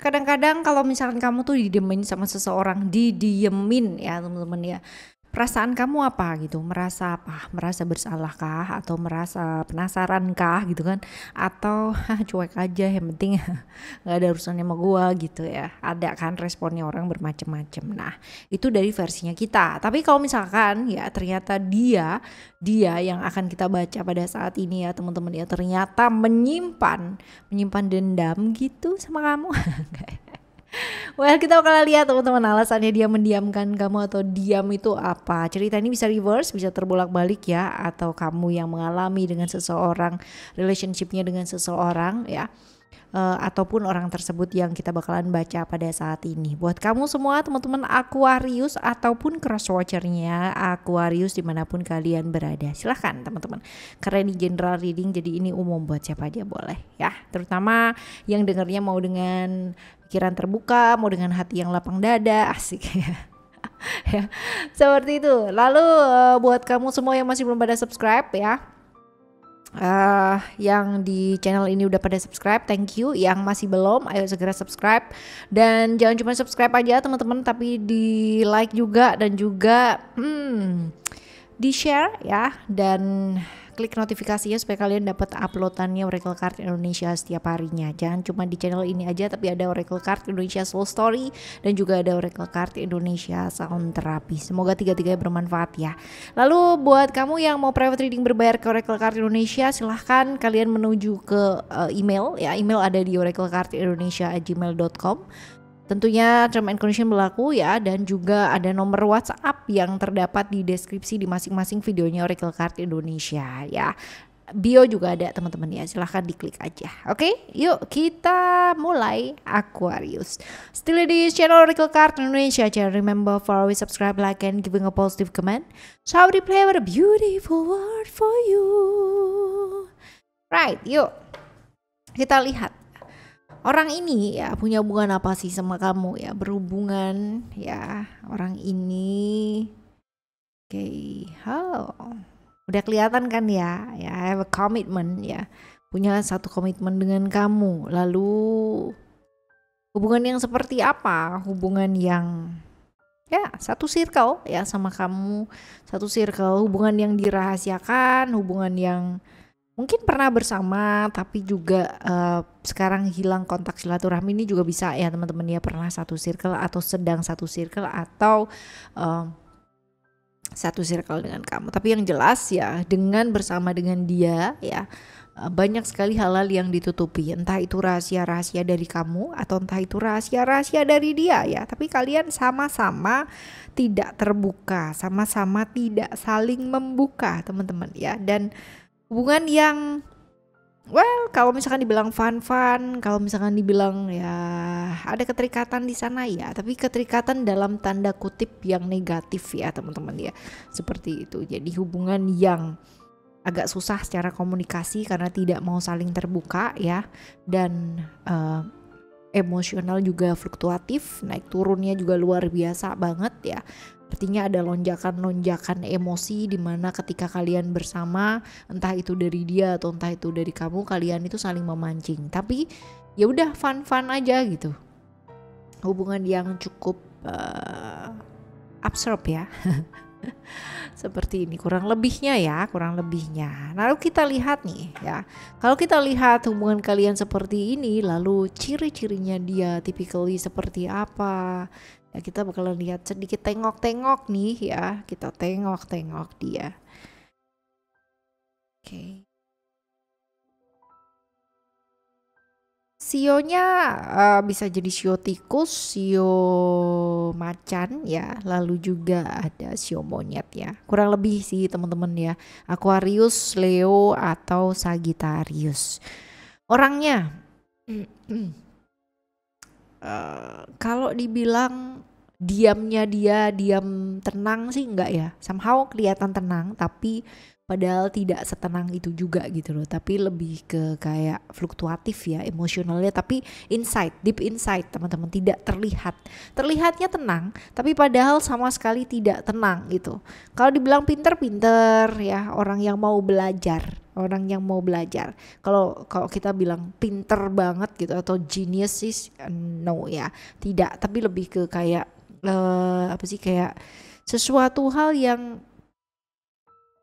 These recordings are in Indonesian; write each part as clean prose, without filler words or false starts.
kadang-kadang kalau misalkan kamu tuh didiemin sama seseorang, didiemin ya teman-teman ya. Perasaan kamu apa gitu? Merasa apa? Merasa bersalah kah? Atau merasa penasaran kah gitu kan? Atau cuek aja yang penting nggak ada urusannya sama gua gitu ya. Ada kan responnya orang bermacam-macam. Nah itu dari versinya kita. Tapi kalau misalkan ya ternyata dia yang akan kita baca pada saat ini ya teman-teman ya, ternyata menyimpan dendam gitu sama kamu. Well, kita bakal lihat teman-teman alasannya dia mendiamkan kamu atau diam itu apa. Cerita ini bisa reverse, bisa terbolak-balik ya, atau kamu yang mengalami dengan seseorang, relationshipnya dengan seseorang ya. Ataupun orang tersebut yang kita bakalan baca pada saat ini. Buat kamu semua teman-teman Aquarius ataupun cross watchernya Aquarius dimanapun kalian berada, silahkan teman-teman. Karena ini general reading jadi ini umum buat siapa aja boleh ya. Terutama yang dengarnya mau dengan pikiran terbuka, mau dengan hati yang lapang dada, asik ya. Ya seperti itu. Lalu buat kamu semua yang masih belum pada subscribe ya, yang di channel ini udah pada subscribe, thank you. Yang masih belum, ayo segera subscribe. Dan jangan cuma subscribe aja teman-teman, tapi di like juga dan juga di share ya, dan klik notifikasinya supaya kalian dapat uploadannya Oracle Card Indonesia setiap harinya. Jangan cuma di channel ini aja, tapi ada Oracle Card Indonesia Soul Story dan juga ada Oracle Card Indonesia Sound Therapy. Semoga tiga-tiganya bermanfaat ya. Lalu buat kamu yang mau private reading berbayar ke Oracle Card Indonesia, silahkan kalian menuju ke email ya. Email ada di oraclecardindonesia@gmail.com. Tentunya term and condition berlaku ya, dan juga ada nomor WhatsApp yang terdapat di deskripsi di masing-masing videonya Oracle Card Indonesia ya. Bio juga ada teman-teman ya, silahkan diklik aja. Oke, yuk kita mulai Aquarius. Still di channel Oracle Card Indonesia. Jangan remember for always subscribe, like, and giving a positive comment. So I will play with a beautiful word for you. Right, yuk kita lihat. Orang ini ya punya hubungan apa sih sama kamu ya, berhubungan ya orang ini. Oke, udah kelihatan kan ya, have a commitment ya, punya satu komitmen dengan kamu. Lalu hubungan yang seperti apa? Hubungan yang ya satu circle ya sama kamu, satu circle, hubungan yang dirahasiakan, hubungan yang mungkin pernah bersama tapi juga sekarang hilang kontak silaturahmi. Ini juga bisa ya teman-teman ya, pernah satu circle atau sedang satu circle atau satu circle dengan kamu. Tapi yang jelas ya dengan bersama dengan dia ya, banyak sekali hal-hal yang ditutupi, entah itu rahasia-rahasia dari kamu atau entah itu rahasia-rahasia dari dia ya. Tapi kalian sama-sama tidak terbuka, sama-sama tidak saling membuka teman-teman ya. Dan hubungan yang kalau misalkan dibilang fun, kalau misalkan dibilang ya ada keterikatan di sana ya, tapi keterikatan dalam tanda kutip yang negatif ya teman-teman ya, seperti itu. Jadi hubungan yang agak susah secara komunikasi karena tidak mau saling terbuka ya, dan emosional juga fluktuatif, naik turunnya juga luar biasa banget ya. Artinya ada lonjakan-lonjakan emosi di mana ketika kalian bersama, entah itu dari dia atau entah itu dari kamu, kalian itu saling memancing. Tapi ya udah fun aja gitu. Hubungan yang cukup absurd ya. Seperti ini kurang lebihnya ya, kurang lebihnya. Lalu kita lihat nih ya, kalau kita lihat hubungan kalian seperti ini, lalu ciri-cirinya dia typically seperti apa ya, kita bakalan lihat sedikit tengok-tengok nih ya, kita tengok-tengok dia. Oke. Sionya bisa jadi sio tikus, sio macan ya, lalu juga ada sio monyet ya. Kurang lebih sih teman-teman ya, Aquarius, Leo atau Sagittarius. Orangnya kalau dibilang diamnya dia diam tenang sih enggak ya, somehow kelihatan tenang tapi padahal tidak setenang itu juga gitu loh, tapi lebih ke kayak fluktuatif ya emosionalnya, tapi deep inside teman-teman tidak terlihatnya tenang tapi padahal sama sekali tidak tenang gitu. Kalau dibilang pinter ya, orang yang mau belajar orang yang mau belajar. Kalau kalau kita bilang pinter banget gitu atau genius sih, no ya, tidak. Tapi lebih ke kayak apa sih, kayak sesuatu hal yang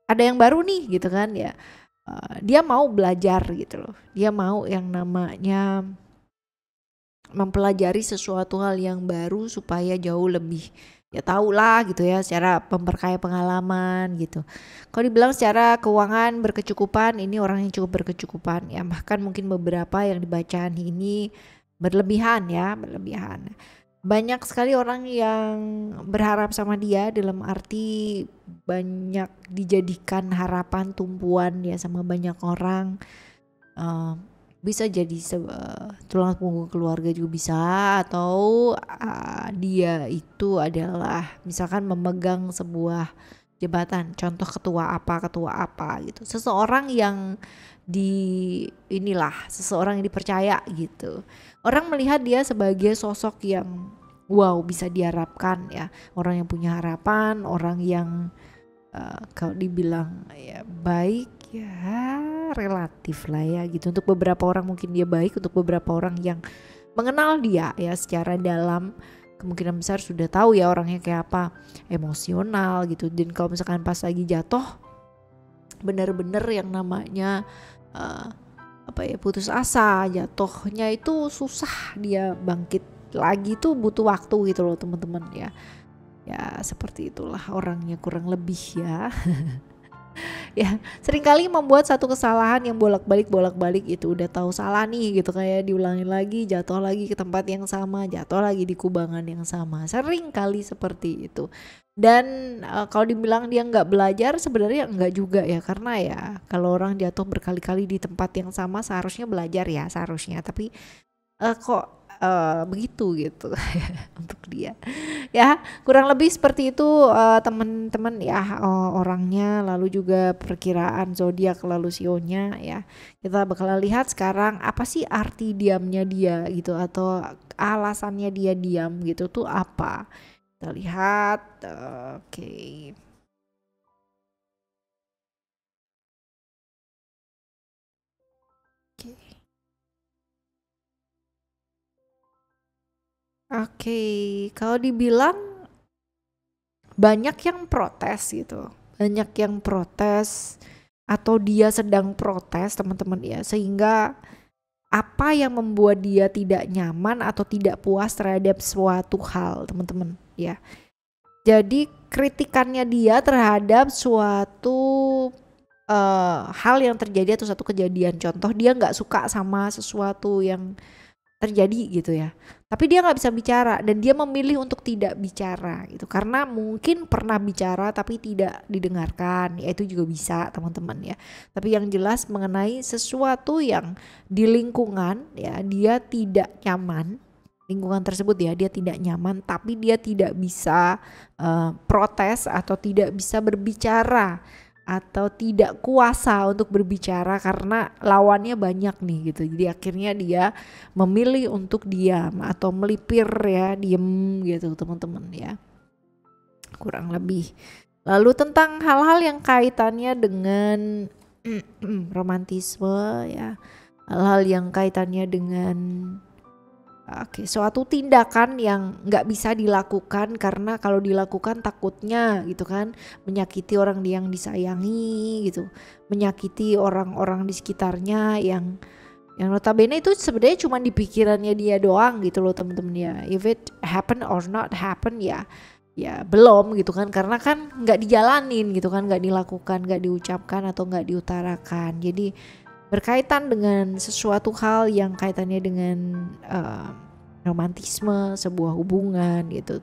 ada yang baru nih gitu kan ya. Dia mau belajar gitu loh. Dia mau yang namanya mempelajari sesuatu hal yang baru supaya jauh lebih ya tahu lah gitu ya, secara memperkaya pengalaman gitu. Kalau dibilang secara keuangan berkecukupan, ini orang yang cukup berkecukupan ya, bahkan mungkin beberapa yang dibacaan ini berlebihan ya, berlebihan. Banyak sekali orang yang berharap sama dia, dalam arti banyak dijadikan harapan tumpuan ya sama banyak orang. Bisa jadi tulang punggung keluarga juga bisa, atau dia itu adalah misalkan memegang sebuah jabatan, contoh ketua apa gitu, seseorang yang seseorang yang dipercaya gitu. Orang melihat dia sebagai sosok yang wow, bisa diharapkan ya, orang yang punya harapan, orang yang kalau dibilang ya baik ya relatif lah ya gitu. Untuk beberapa orang mungkin dia baik, untuk beberapa orang yang mengenal dia ya secara dalam, kemungkinan besar sudah tahu ya orangnya kayak apa, emosional gitu. Dan kalau misalkan pas lagi jatuh, bener-bener yang namanya putus asa, jatuhnya itu susah, dia bangkit lagi tuh butuh waktu gitu loh teman-teman ya. Ya seperti itulah orangnya kurang lebih ya. Ya seringkali membuat satu kesalahan yang bolak-balik itu udah tahu salah nih gitu, kayak diulangi lagi, jatuh lagi ke tempat yang sama, jatuh lagi di kubangan yang sama, sering kali seperti itu. Dan kalau dibilang dia nggak belajar, sebenarnya enggak juga ya, karena ya kalau orang jatuh berkali-kali di tempat yang sama seharusnya belajar ya, seharusnya, tapi kok begitu gitu untuk dia ya, kurang lebih seperti itu teman-teman ya, orangnya, lalu juga perkiraan zodiak lalu sionya ya. Kita bakal lihat sekarang apa sih arti diamnya dia gitu, atau alasannya dia diam gitu tuh apa. Kita lihat. Oke. Oke, kalau dibilang banyak yang protes gitu, banyak yang protes atau dia sedang protes teman-teman ya, sehingga apa yang membuat dia tidak nyaman atau tidak puas terhadap suatu hal teman-teman ya. Jadi kritikannya dia terhadap suatu hal yang terjadi atau satu kejadian, contoh dia nggak suka sama sesuatu yang terjadi gitu ya, tapi dia nggak bisa bicara dan dia memilih untuk tidak bicara gitu, karena mungkin pernah bicara tapi tidak didengarkan ya, itu juga bisa teman-teman ya. Tapi yang jelas mengenai sesuatu yang di lingkungan ya, dia tidak nyaman, lingkungan tersebut ya, dia tidak nyaman, tapi dia tidak bisa protes atau tidak bisa berbicara atau tidak kuasa untuk berbicara karena lawannya banyak nih gitu. Jadi akhirnya dia memilih untuk diam atau melipir ya, diem gitu teman-teman ya, kurang lebih. Lalu tentang hal-hal yang kaitannya dengan romantisme ya, hal-hal yang kaitannya dengan suatu tindakan yang nggak bisa dilakukan karena kalau dilakukan takutnya gitu kan menyakiti orang yang disayangi gitu, menyakiti orang-orang di sekitarnya yang notabene itu sebenarnya cuma di pikirannya dia doang gitu loh temen-temen ya. If it happen or not happen ya belum gitu kan, karena kan nggak dijalanin gitu kan, nggak dilakukan, nggak diucapkan atau nggak diutarakan. Jadi berkaitan dengan sesuatu hal yang kaitannya dengan romantisme, sebuah hubungan gitu,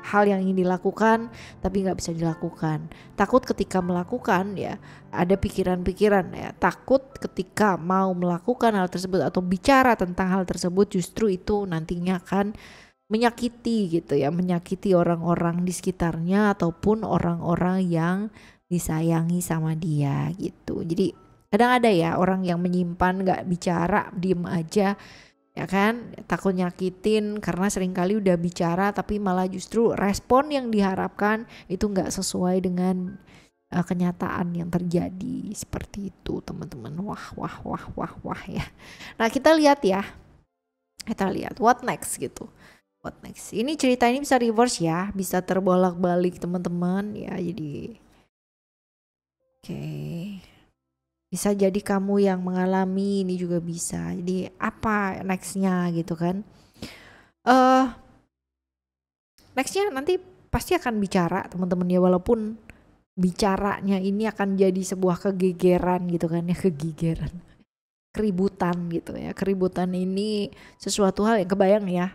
hal yang ingin dilakukan tapi nggak bisa dilakukan, takut ketika melakukan ya, ada pikiran-pikiran ya, takut ketika mau melakukan hal tersebut atau bicara tentang hal tersebut, justru itu nantinya akan menyakiti gitu ya, menyakiti orang-orang di sekitarnya ataupun orang-orang yang disayangi sama dia gitu. Jadi kadang ada ya orang yang menyimpan, gak bicara, diem aja ya kan, takut nyakitin karena seringkali udah bicara tapi malah justru respon yang diharapkan itu gak sesuai dengan kenyataan yang terjadi seperti itu teman-teman. Wah ya. Nah kita lihat what next gitu. What next? Ini cerita ini bisa reverse ya, bisa terbolak-balik teman-teman ya. Jadi oke. Bisa jadi kamu yang mengalami ini juga bisa. Jadi apa nextnya gitu kan? Nextnya nanti pasti akan bicara teman-teman ya, walaupun bicaranya ini akan jadi sebuah kegegeran gitu kan ya, keributan gitu ya. Keributan ini sesuatu hal yang kebayang ya,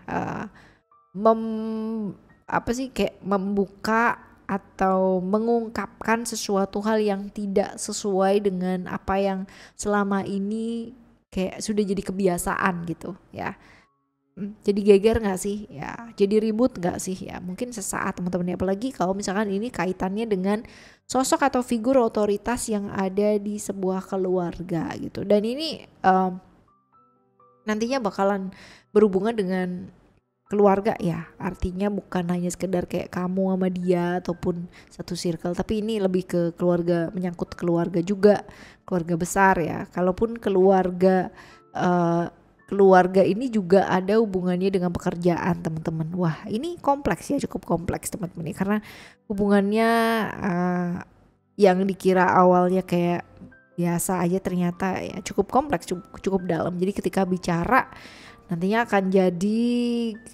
kayak membuka atau mengungkapkan sesuatu hal yang tidak sesuai dengan apa yang selama ini kayak sudah jadi kebiasaan gitu ya. Jadi geger gak sih ya, jadi ribut gak sih ya, mungkin sesaat teman-teman. Apalagi kalau misalkan ini kaitannya dengan sosok atau figur otoritas yang ada di sebuah keluarga gitu. Dan ini nantinya bakalan berhubungan dengan keluarga ya, artinya bukan hanya sekedar kayak kamu sama dia ataupun satu circle, tapi ini lebih ke keluarga, menyangkut keluarga juga, keluarga besar ya. Kalaupun keluarga ini juga ada hubungannya dengan pekerjaan teman-teman. Wah ini kompleks ya, cukup kompleks teman-teman, karena hubungannya yang dikira awalnya kayak biasa aja ternyata ya cukup kompleks, cukup dalam. Jadi ketika bicara nantinya akan jadi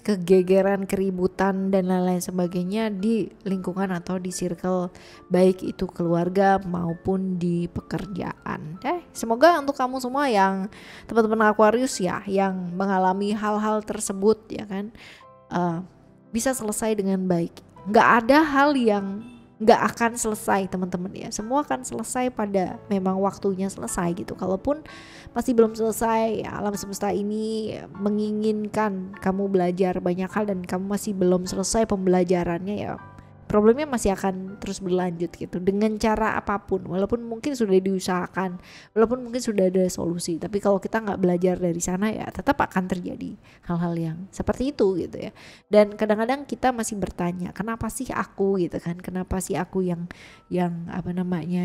kegegeran, keributan dan lain-lain sebagainya di lingkungan atau di circle, baik itu keluarga maupun di pekerjaan. Semoga untuk kamu semua yang teman-teman Aquarius ya, yang mengalami hal-hal tersebut ya kan, bisa selesai dengan baik. Nggak ada hal yang nggak akan selesai teman-teman ya, semua akan selesai pada memang waktunya selesai gitu. Kalaupun masih belum selesai ya, alam semesta ini menginginkan kamu belajar banyak hal dan kamu masih belum selesai pembelajarannya ya, problemnya masih akan terus berlanjut gitu dengan cara apapun, walaupun mungkin sudah diusahakan, walaupun mungkin sudah ada solusi, tapi kalau kita nggak belajar dari sana ya tetap akan terjadi hal-hal yang seperti itu gitu ya. Dan kadang-kadang kita masih bertanya, kenapa sih aku gitu kan, kenapa sih aku yang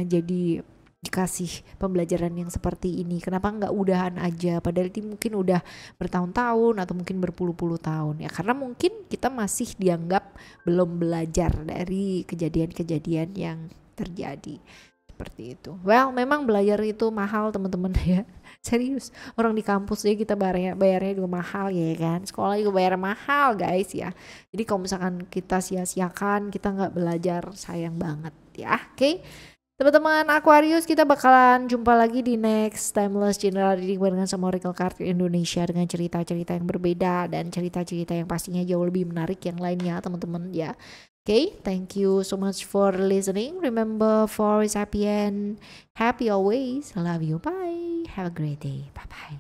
jadi dikasih pembelajaran yang seperti ini, kenapa nggak udahan aja, padahal itu mungkin udah bertahun-tahun atau mungkin berpuluh-puluh tahun ya, karena mungkin kita masih dianggap belum belajar dari kejadian-kejadian yang terjadi seperti itu. Well, memang belajar itu mahal teman-teman ya, serius. Orang di kampus ya kita bayarnya juga mahal ya kan, sekolah juga bayar mahal guys ya. Jadi kalau misalkan kita sia-siakan, kita nggak belajar, sayang banget ya. Oke. Teman-teman Aquarius, kita bakalan jumpa lagi di next Timeless General Reading barengan sama Oracle Card Indonesia dengan cerita-cerita yang berbeda dan cerita-cerita yang pastinya jauh lebih menarik yang lainnya teman-teman ya. Okay, thank you so much for listening. Remember, for is happy and happy always. I love you. Bye. Have a great day. Bye-bye.